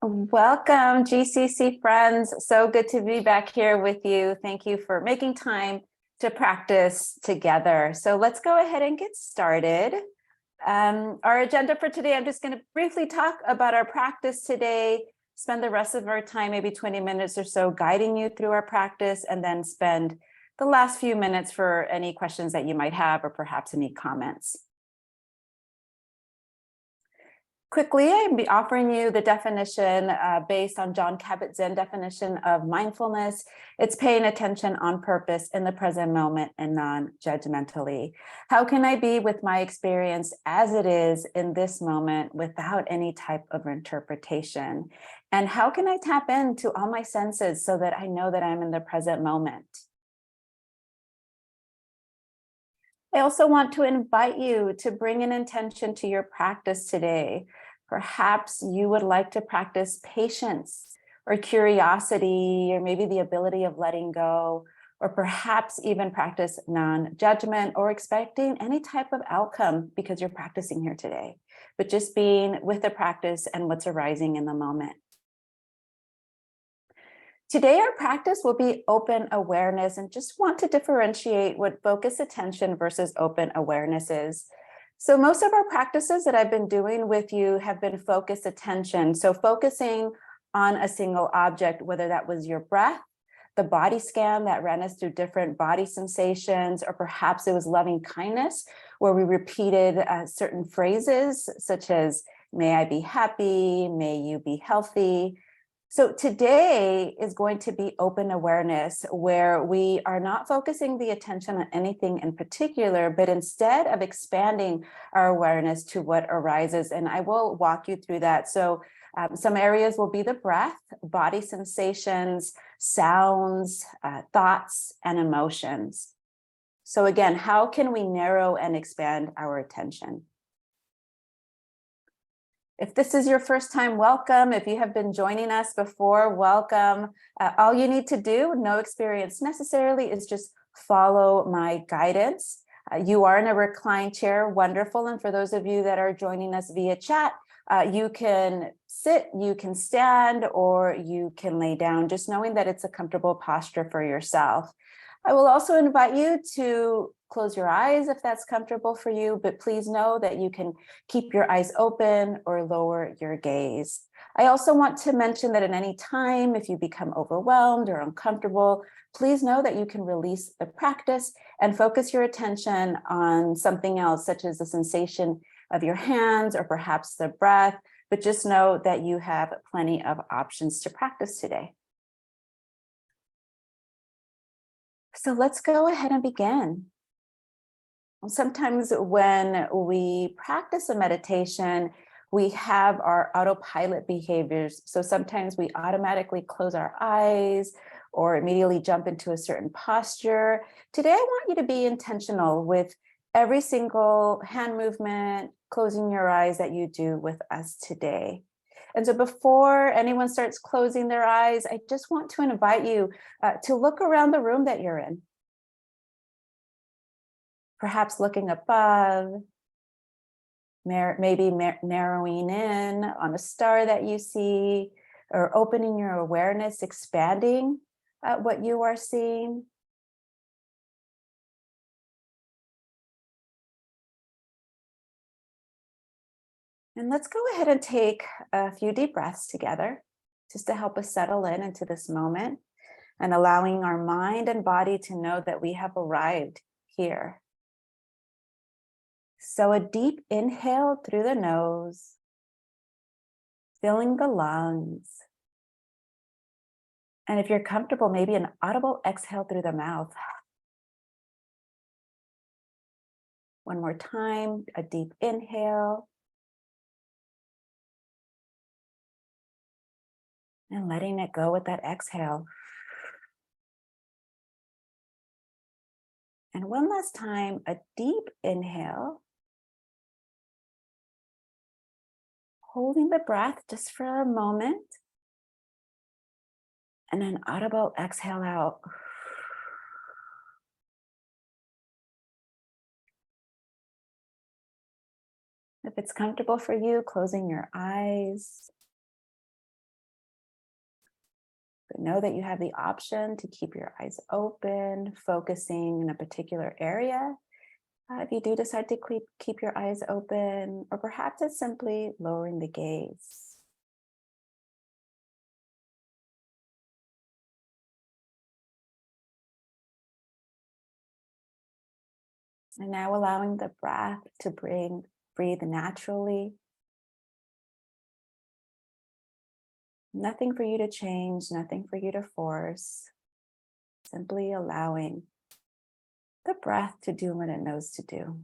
Welcome, GCC friends. So good to be back here with you. Thank you for making time to practice together. So let's go ahead and get started. Our agenda for today, I'm just going to briefly talk about our practice today, spend the rest of our time, maybe 20 minutes or so, guiding you through our practice, and then spend the last few minutes for any questions that you might have or perhaps any comments. Quickly, I'll be offering you the definition based on John Kabat-Zinn definition of mindfulness. It's paying attention on purpose in the present moment and non-judgmentally. How can I be with my experience as it is in this moment without any type of interpretation? And how can I tap into all my senses so that I know that I'm in the present moment? I also want to invite you to bring an intention to your practice today. Perhaps you would like to practice patience or curiosity, or maybe the ability of letting go, or perhaps even practice non-judgment or expecting any type of outcome because you're practicing here today, but just being with the practice and what's arising in the moment. Today, our practice will be open awareness, and just want to differentiate what focused attention versus open awareness is. So most of our practices that I've been doing with you have been focused attention. So focusing on a single object, whether that was your breath, the body scan that ran us through different body sensations, or perhaps it was loving kindness, where we repeated certain phrases such as, may I be happy, may you be healthy. So today is going to be open awareness, where we are not focusing the attention on anything in particular, but instead of expanding our awareness to what arises. And I will walk you through that. So some areas will be the breath, body sensations, sounds, thoughts, and emotions. So again, how can we narrow and expand our attention? If this is your first time, welcome. If you have been joining us before, welcome. All you need to do, no experience necessarily, is just follow my guidance. You are in a reclined chair, wonderful. And for those of you that are joining us via chat, you can sit, you can stand, or you can lay down, just knowing that it's a comfortable posture for yourself. I will also invite you to close your eyes if that's comfortable for you, but please know that you can keep your eyes open or lower your gaze. I also want to mention that at any time, if you become overwhelmed or uncomfortable, please know that you can release the practice and focus your attention on something else, such as the sensation of your hands or perhaps the breath, but just know that you have plenty of options to practice today. So let's go ahead and begin. Sometimes when we practice a meditation, we have our autopilot behaviors. So sometimes we automatically close our eyes or immediately jump into a certain posture. Today, I want you to be intentional with every single hand movement, closing your eyes that you do with us today. And so before anyone starts closing their eyes, I just want to invite you to look around the room that you're in. Perhaps looking above, maybe narrowing in on a star that you see, or opening your awareness, expanding what you are seeing. And let's go ahead and take a few deep breaths together, just to help us settle in into this moment and allowing our mind and body to know that we have arrived here. So a deep inhale through the nose, filling the lungs. And if you're comfortable, maybe an audible exhale through the mouth. One more time, a deep inhale. And letting it go with that exhale. And one last time, a deep inhale. Holding the breath just for a moment. And an audible exhale out. If it's comfortable for you, closing your eyes. But know that you have the option to keep your eyes open, focusing in a particular area. If you do decide to keep your eyes open, or perhaps it's simply lowering the gaze. And now allowing the breath to breathe naturally. Nothing for you to change, nothing for you to force. Simply allowing the breath to do what it knows to do.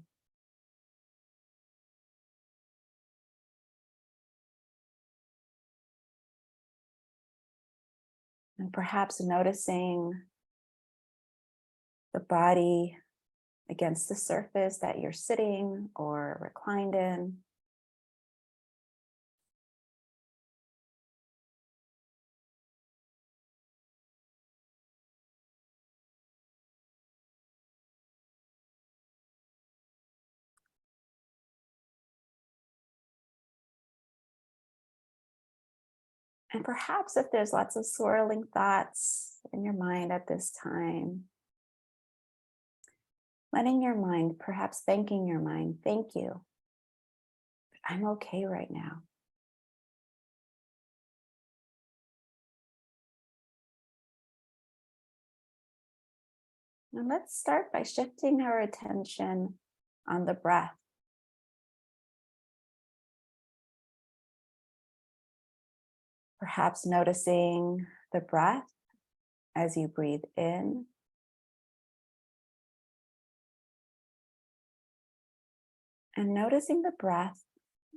And perhaps noticing the body against the surface that you're sitting or reclined in. And perhaps if there's lots of swirling thoughts in your mind at this time, letting your mind, perhaps thanking your mind, thank you. I'm okay right now. And let's start by shifting our attention on the breath. Perhaps noticing the breath as you breathe in, and noticing the breath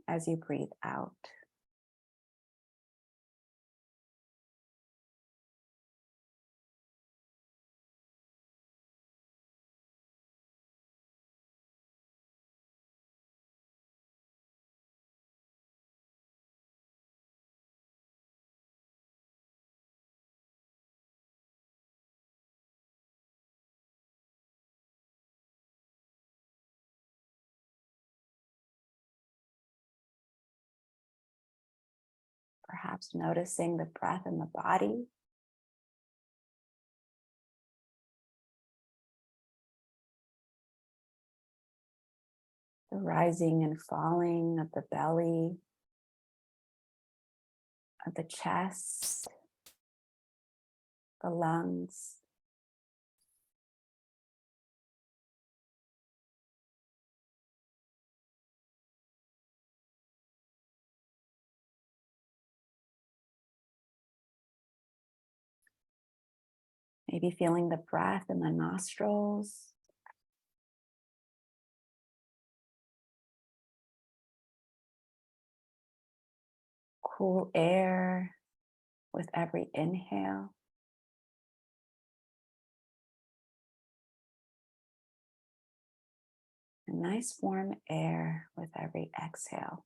as you breathe out. Perhaps noticing the breath in the body, the rising and falling of the belly, of the chest, the lungs. Maybe feeling the breath in the nostrils, cool air with every inhale, and nice warm air with every exhale.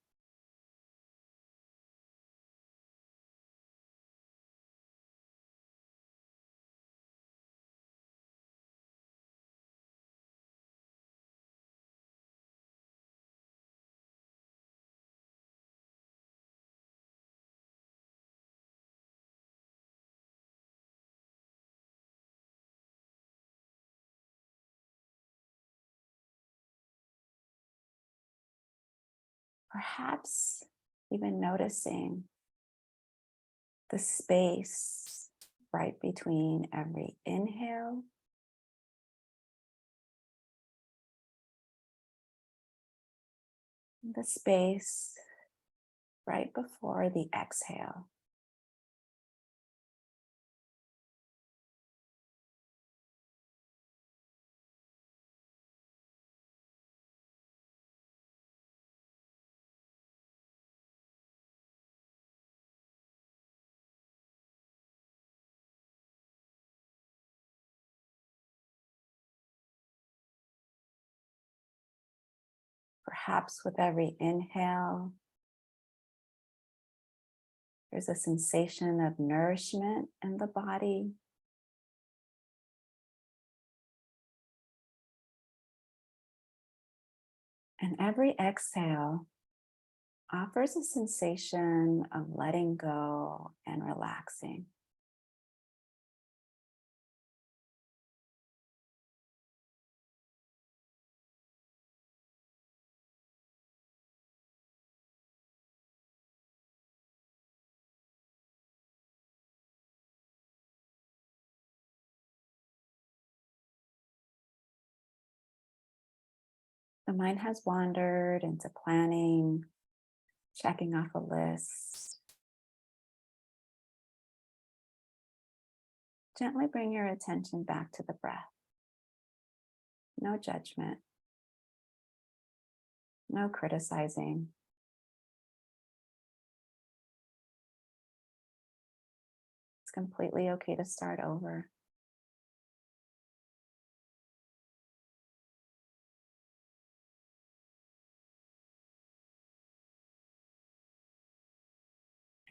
Perhaps even noticing the space right between every inhale and the space right before the exhale. Perhaps with every inhale, there's a sensation of nourishment in the body. And every exhale offers a sensation of letting go and relaxing. The mind has wandered into planning, checking off a list. Gently bring your attention back to the breath. No judgment, no criticizing. It's completely okay to start over.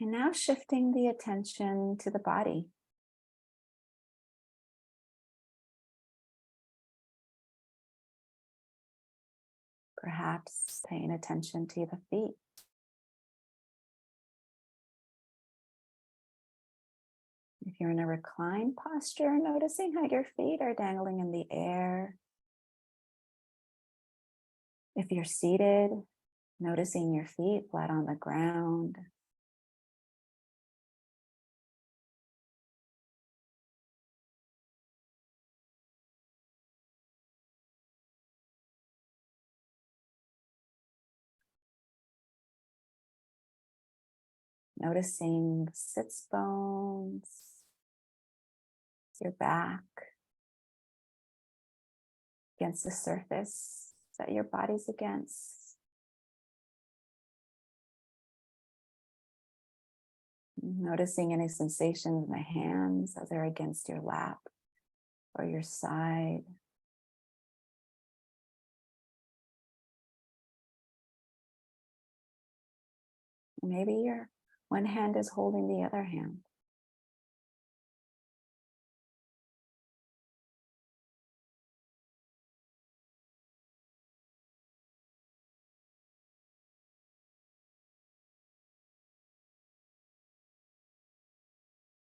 And now shifting the attention to the body. Perhaps paying attention to the feet. If you're in a reclined posture, noticing how your feet are dangling in the air. If you're seated, noticing your feet flat on the ground. Noticing the sits bones, your back against the surface that your body's against. Noticing any sensations in the hands as they're against your lap or your side. Maybe your one hand is holding the other hand.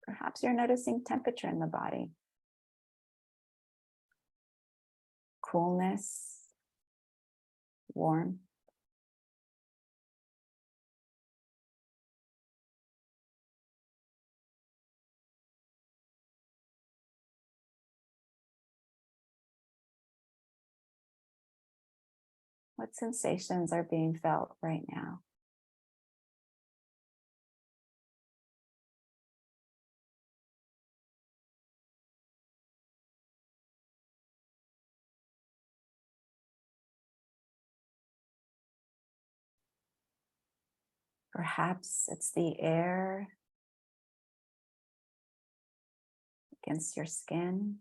Perhaps you're noticing temperature in the body. Coolness, warmth. What sensations are being felt right now? Perhaps it's the air against your skin.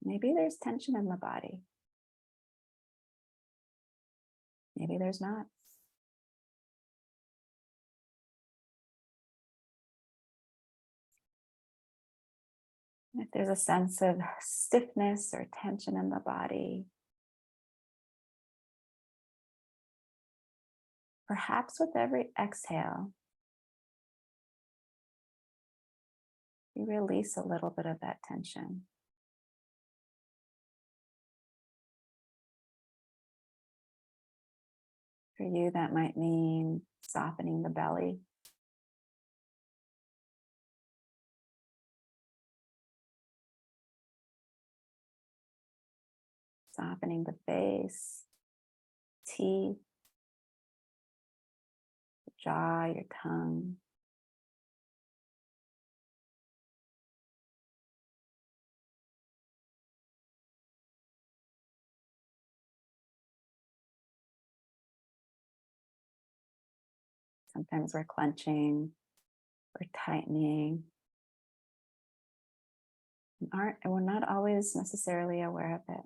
Maybe there's tension in the body. Maybe there's not. If there's a sense of stiffness or tension in the body, perhaps with every exhale, you release a little bit of that tension. For you, that might mean softening the belly, softening the face, teeth, jaw, your tongue. Sometimes we're clenching, we're tightening, and we're not always necessarily aware of it.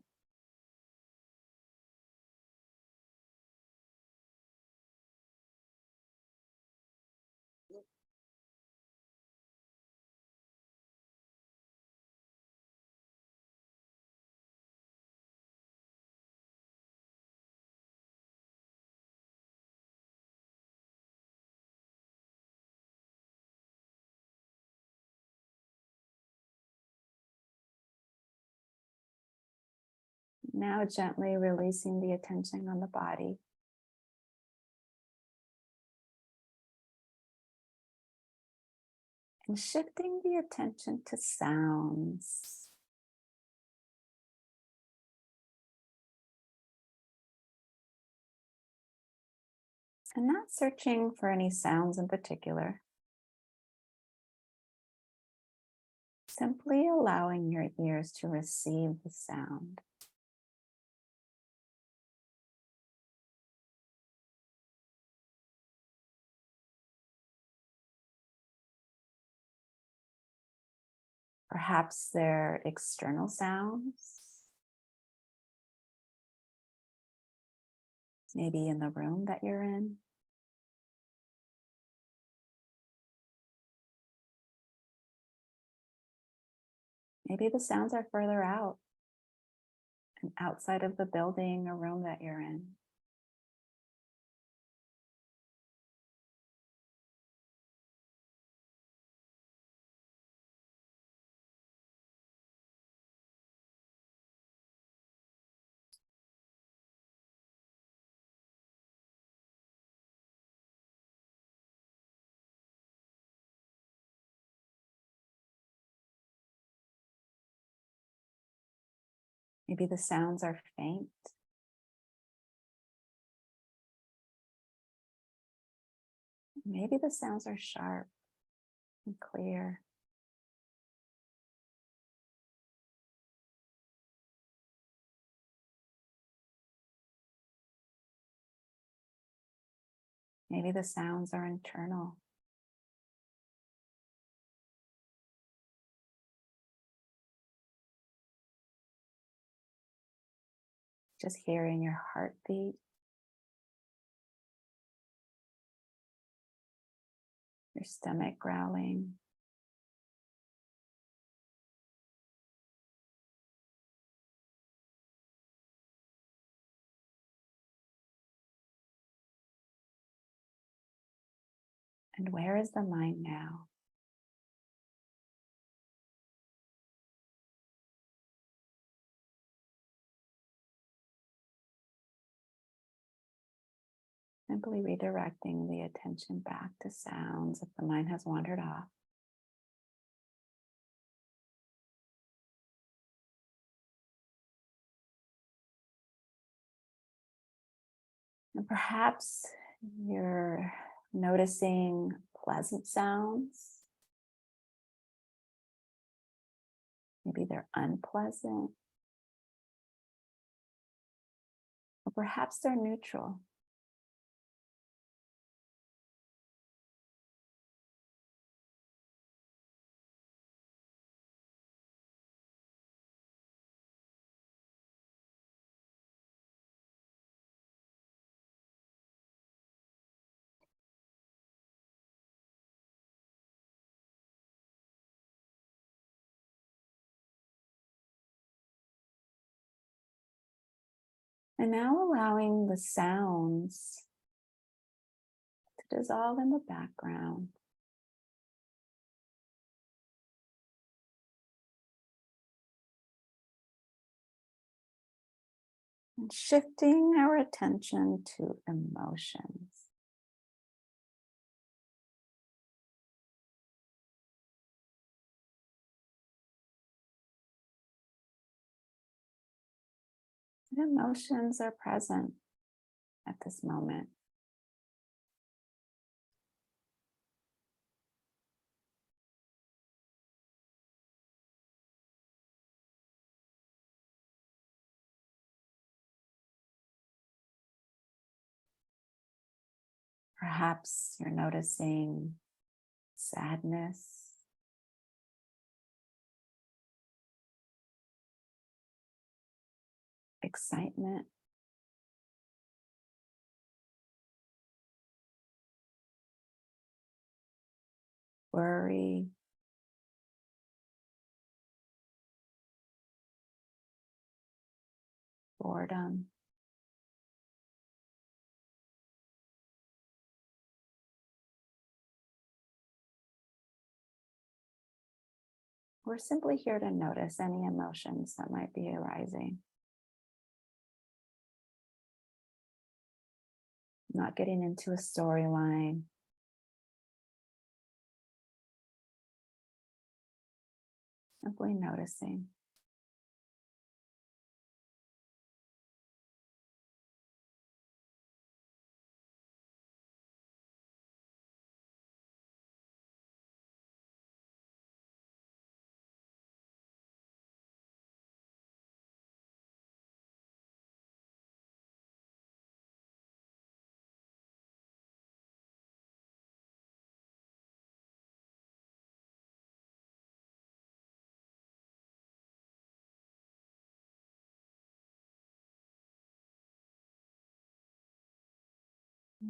Now gently releasing the attention on the body. And shifting the attention to sounds. And not searching for any sounds in particular. Simply allowing your ears to receive the sound. Perhaps they're external sounds, maybe in the room that you're in. Maybe the sounds are further out and outside of the building or room that you're in. Maybe the sounds are faint. Maybe the sounds are sharp and clear. Maybe the sounds are internal. Just hearing your heartbeat, your stomach growling. And where is the mind now? Simply redirecting the attention back to sounds if the mind has wandered off. And perhaps you're noticing pleasant sounds. Maybe they're unpleasant. Or perhaps they're neutral. And now allowing the sounds to dissolve in the background. And shifting our attention to emotions. And emotions are present at this moment. Perhaps you're noticing sadness, excitement, worry, boredom. We're simply here to notice any emotions that might be arising. Not getting into a storyline. Simply noticing.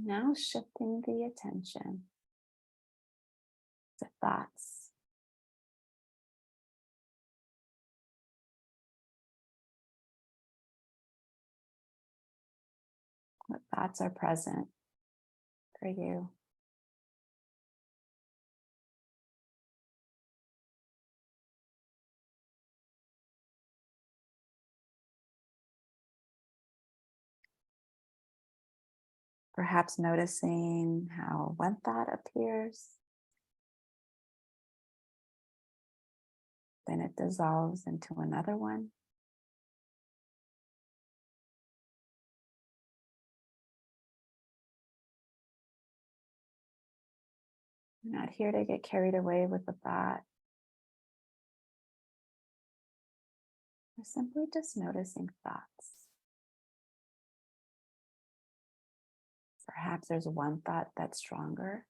Now shifting the attention to thoughts. What thoughts are present for you? Perhaps noticing how one thought appears, then it dissolves into another one. You're not here to get carried away with the thought. We're simply just noticing thoughts. Perhaps there's one thought that's stronger.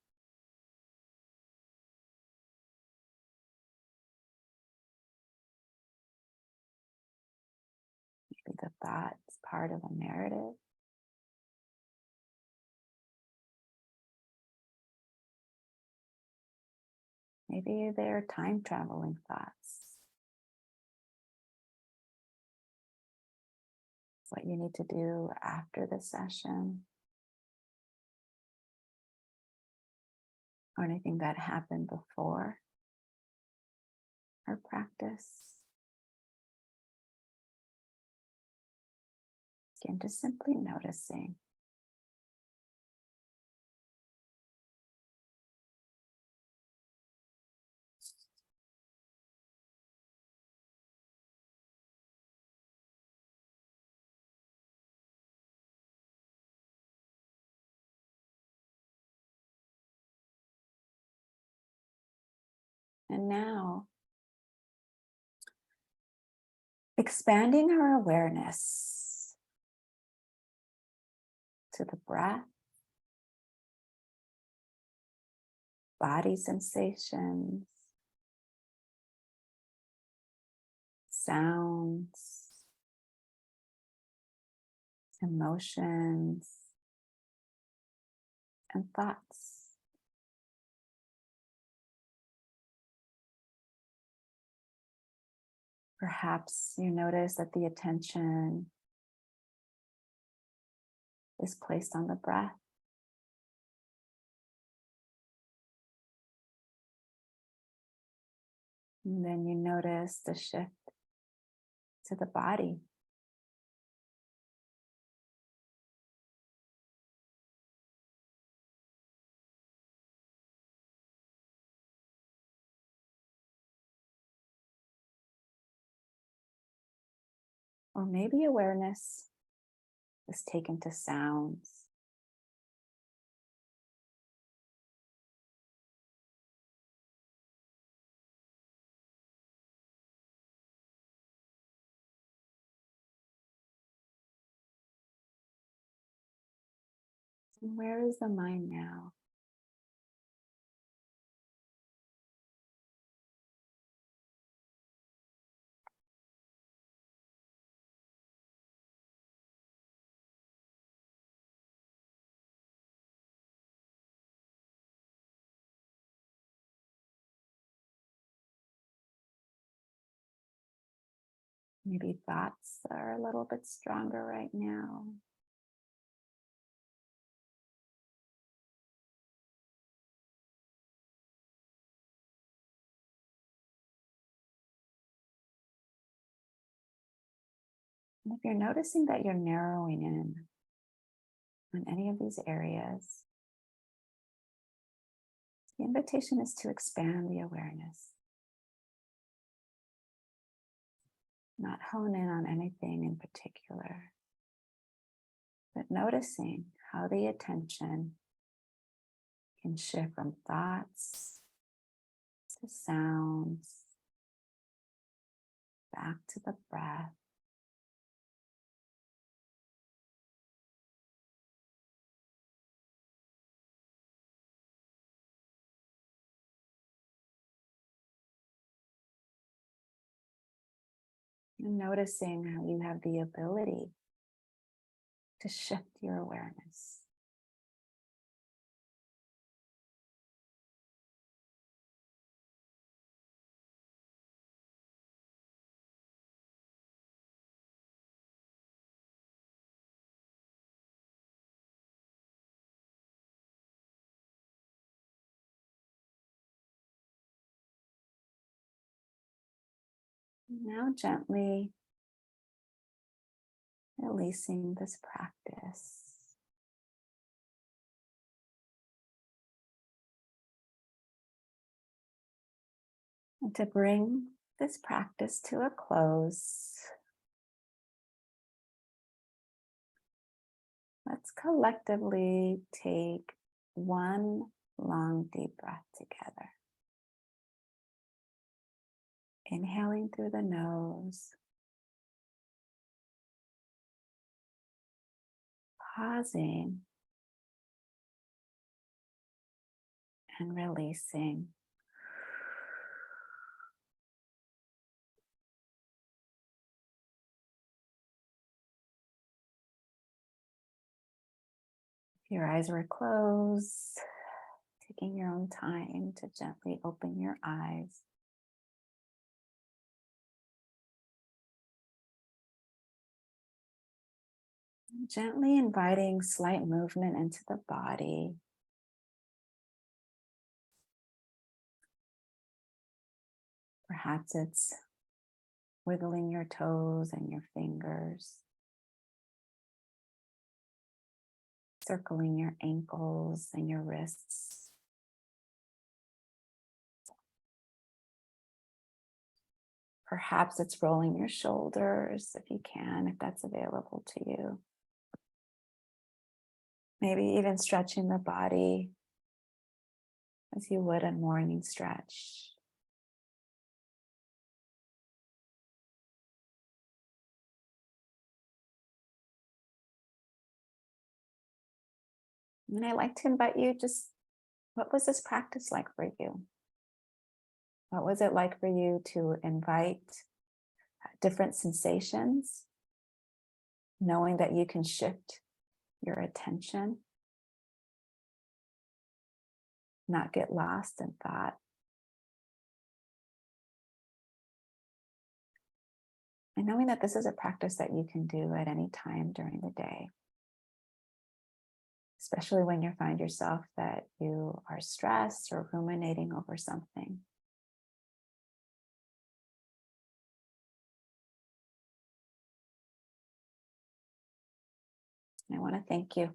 Maybe the thought is part of a narrative. Maybe they're time traveling thoughts. What you need to do after the session, or anything that happened before our practice. Again, just simply noticing. And now, expanding our awareness to the breath, body sensations, sounds, emotions, and thoughts. Perhaps you notice that the attention is placed on the breath. And then you notice the shift to the body. Or maybe awareness is taken to sounds. And where is the mind now? Maybe thoughts are a little bit stronger right now. And if you're noticing that you're narrowing in on any of these areas, the invitation is to expand the awareness. not hone in on anything in particular, but noticing how the attention can shift from thoughts to sounds, back to the breath. And noticing how you have the ability to shift your awareness. Now gently releasing this practice. And to bring this practice to a close, let's collectively take one long deep breath together. Inhaling through the nose, pausing and releasing. If your eyes were closed, taking your own time to gently open your eyes. Gently inviting slight movement into the body. Perhaps it's wiggling your toes and your fingers, circling your ankles and your wrists. Perhaps it's rolling your shoulders if you can, if that's available to you. Maybe even stretching the body as you would a morning stretch. And I'd like to invite you, just what was this practice like for you? What was it like for you to invite different sensations, knowing that you can shift your attention, not get lost in thought, and knowing that this is a practice that you can do at any time during the day, especially when you find yourself that you are stressed or ruminating over something. I want to thank you.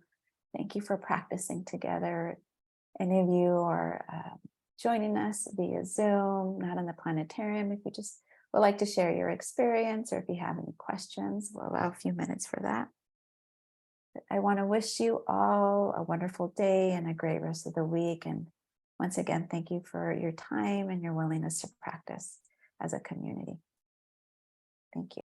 Thank you for practicing together. Any of you are joining us via Zoom, not in the planetarium. If you just would like to share your experience, or if you have any questions, we'll allow a few minutes for that. I want to wish you all a wonderful day and a great rest of the week. And once again, thank you for your time and your willingness to practice as a community. Thank you.